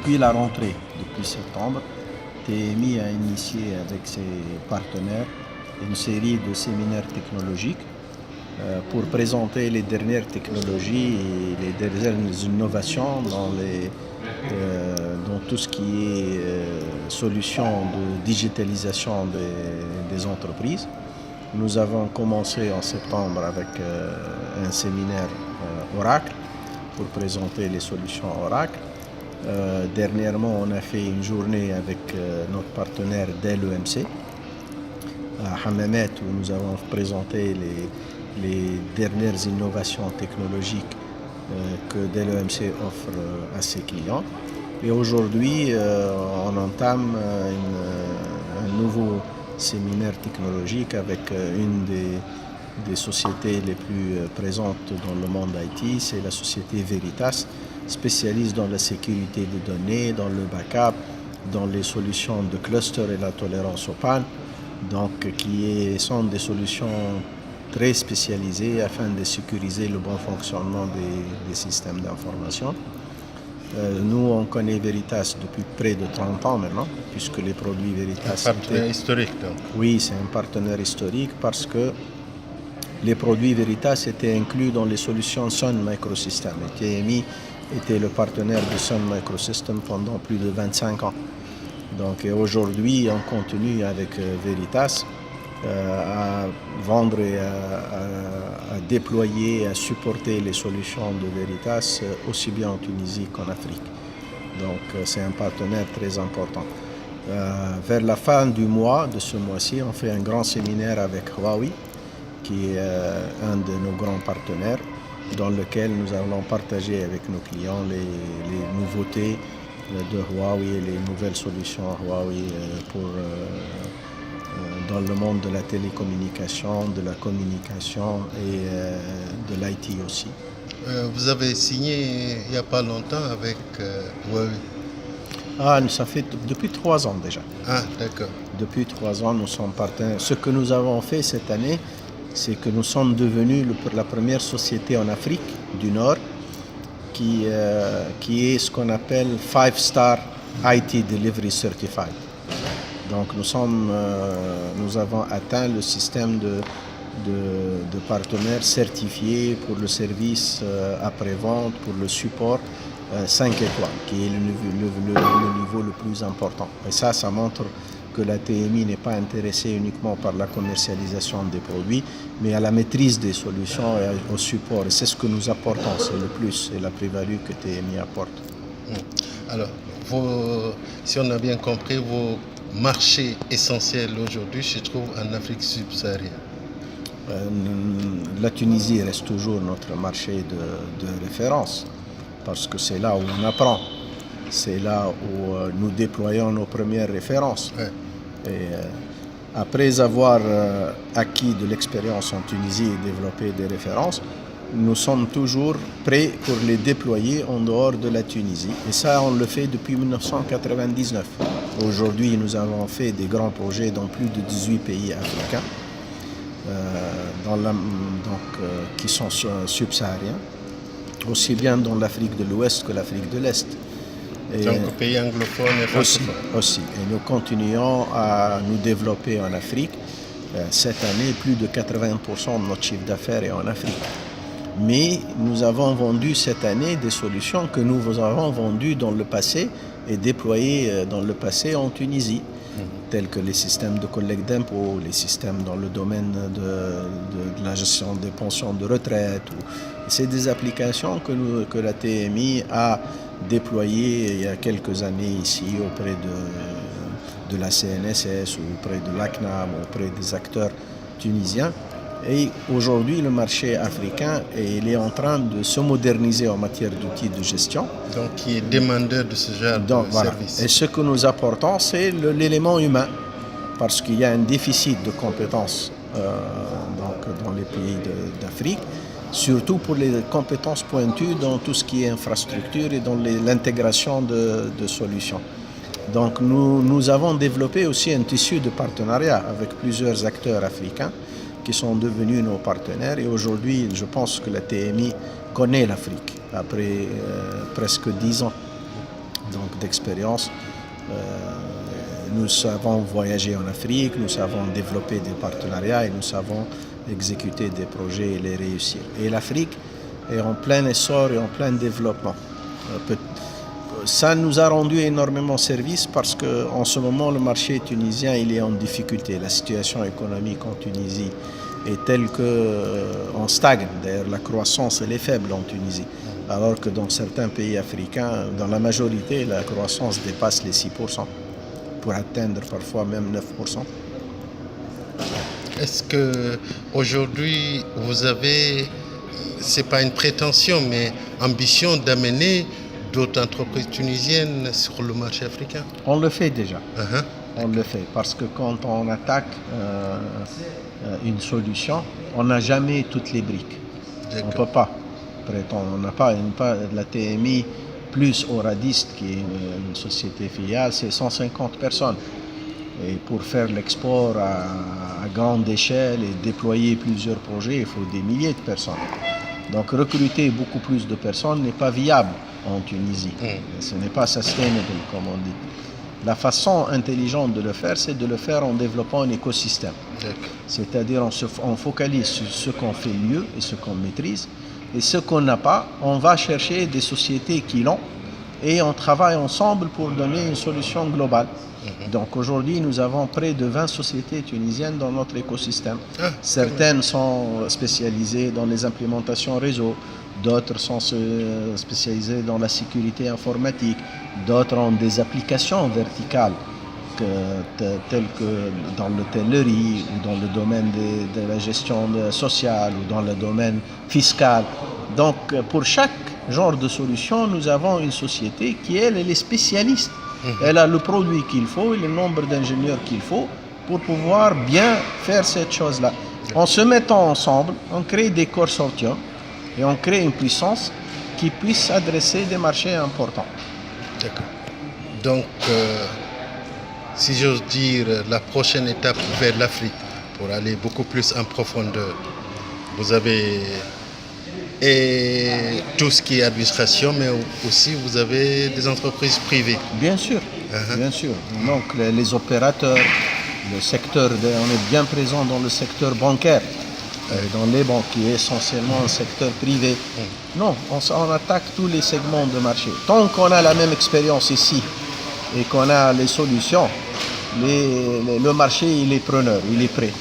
depuis la rentrée, depuis septembre, TMI a initié avec ses partenaires une série de séminaires technologiques pour présenter les dernières technologies et les dernières innovations dans tout ce qui est solutions de digitalisation des entreprises. Nous avons commencé en septembre avec un séminaire Oracle pour présenter les solutions Oracle. Dernièrement, on a fait une journée avec notre partenaire Dell EMC à Hammamet où nous avons présenté les dernières innovations technologiques que Dell EMC offre à ses clients. Et aujourd'hui, on entame un nouveau séminaire technologique avec une des sociétés les plus présentes dans le monde IT, c'est la société Veritas, spécialiste dans la sécurité des données, dans le backup, dans les solutions de cluster et la tolérance aux pannes, donc sont des solutions très spécialisées afin de sécuriser le bon fonctionnement des systèmes d'information. Nous, on connaît Veritas depuis près de 30 ans maintenant, puisque les produits Veritas... Un partenaire historique, donc. Oui, c'est un partenaire historique parce que les produits Veritas étaient inclus dans les solutions Sun Microsystems. Et TMI était le partenaire de Sun Microsystems pendant plus de 25 ans. Donc aujourd'hui, on continue avec Veritas à vendre et à déployer, à supporter les solutions de Veritas aussi bien en Tunisie qu'en Afrique. Donc c'est un partenaire très important. Vers la fin du mois, de ce mois-ci, on fait un grand séminaire avec Huawei, qui est un de nos grands partenaires, dans lequel nous allons partager avec nos clients les nouveautés de Huawei et les nouvelles solutions Huawei dans le monde de la télécommunication, de la communication et de l'IT aussi. Vous avez signé il n'y a pas longtemps avec Huawei. Ça fait depuis 3 ans déjà. Ah, d'accord. Depuis 3 ans, nous sommes partenaires. Ce que nous avons fait cette année, c'est que nous sommes devenus la première société en Afrique du Nord qui est ce qu'on appelle 5-Star IT Delivery Certified. Donc nous avons atteint le système de partenaires certifiés pour le service après-vente, pour le support 5 étoiles, qui est le niveau le plus important. Et ça montre que la TMI n'est pas intéressée uniquement par la commercialisation des produits, mais à la maîtrise des solutions et au support. Et c'est ce que nous apportons, c'est le plus, c'est la plus-value que TMI apporte. Alors, si on a bien compris, vos marchés essentiels aujourd'hui se trouvent en Afrique subsaharienne. La Tunisie reste toujours notre marché de référence, parce que c'est là où on apprend. C'est là où nous déployons nos premières références. Ouais. Et après avoir acquis de l'expérience en Tunisie et développé des références, nous sommes toujours prêts pour les déployer en dehors de la Tunisie. Et ça, on le fait depuis 1999. Aujourd'hui, nous avons fait des grands projets dans plus de 18 pays africains, qui sont subsahariens, aussi bien dans l'Afrique de l'Ouest que l'Afrique de l'Est. Donc pays anglophones et francophones. Aussi. Et nous continuons à nous développer en Afrique. Cette année, plus de 80% de notre chiffre d'affaires est en Afrique. Mais nous avons vendu cette année des solutions que nous avons vendues dans le passé et déployées dans le passé en Tunisie, tels que les systèmes de collecte d'impôts, les systèmes dans le domaine de la gestion des pensions de retraite. C'est des applications que la TMI a déployées il y a quelques années ici auprès de la CNSS ou auprès de l'ACNAM, auprès des acteurs tunisiens. Et aujourd'hui, le marché africain il est en train de se moderniser en matière d'outils de gestion. Donc, qui est demandeur de ce genre de service. Et ce que nous apportons, c'est l'élément humain, parce qu'il y a un déficit de compétences dans les pays d'Afrique, surtout pour les compétences pointues dans tout ce qui est infrastructure et dans l'intégration de solutions. Donc nous avons développé aussi un tissu de partenariat avec plusieurs acteurs africains qui sont devenus nos partenaires. Et aujourd'hui, je pense que la TMI connaît l'Afrique après presque 10 ans donc d'expérience. Nous savons voyager en Afrique, nous savons développer des partenariats et nous savons exécuter des projets et les réussir. Et l'Afrique est en plein essor et en plein développement. Ça nous a rendu énormément service parce qu'en ce moment, le marché tunisien il est en difficulté. La situation économique en Tunisie est telle qu'on stagne. D'ailleurs, la croissance elle est faible en Tunisie. Alors que dans certains pays africains, dans la majorité, la croissance dépasse les 6%, pour atteindre parfois même 9%. Est-ce que aujourd'hui vous avez, c'est pas une prétention, mais ambition d'amener d'autres entreprises tunisiennes sur le marché africain? On le fait déjà. On le fait parce que quand on attaque une solution, on n'a jamais toutes les briques. On ne peut pas prétendre. On n'a pas la TMI plus Oradiste, qui est une société filiale, c'est 150 personnes. Et pour faire l'export à grande échelle et déployer plusieurs projets, il faut des milliers de personnes. Donc recruter beaucoup plus de personnes n'est pas viable en Tunisie. Ce n'est pas sustainable, comme on dit. La façon intelligente de le faire, c'est de le faire en développant un écosystème. C'est-à-dire on focalise sur ce qu'on fait mieux et ce qu'on maîtrise. Et ce qu'on n'a pas, on va chercher des sociétés qui l'ont et on travaille ensemble pour donner une solution globale. Donc aujourd'hui, nous avons près de 20 sociétés tunisiennes dans notre écosystème. Certaines sont spécialisées dans les implémentations réseau, d'autres sont spécialisées dans la sécurité informatique, d'autres ont des applications verticales telles que dans l'hôtellerie ou dans le domaine de la gestion sociale ou dans le domaine fiscal. Donc pour chaque genre de solution, nous avons une société qui, elle est spécialiste. Elle a le produit qu'il faut et le nombre d'ingénieurs qu'il faut pour pouvoir bien faire cette chose-là. En se mettant ensemble, on crée des consortiums et on crée une puissance qui puisse adresser des marchés importants. D'accord. Donc, si j'ose dire, la prochaine étape vers l'Afrique, pour aller beaucoup plus en profondeur, vous avez et tout ce qui est administration, mais aussi vous avez des entreprises privées. Bien sûr, bien sûr. Donc les opérateurs, le secteur, on est bien présent dans le secteur bancaire, dans les banques, qui est essentiellement un secteur privé. Non, on attaque tous les segments de marché. Tant qu'on a la même expérience ici et qu'on a les solutions, le marché il est preneur, il est prêt.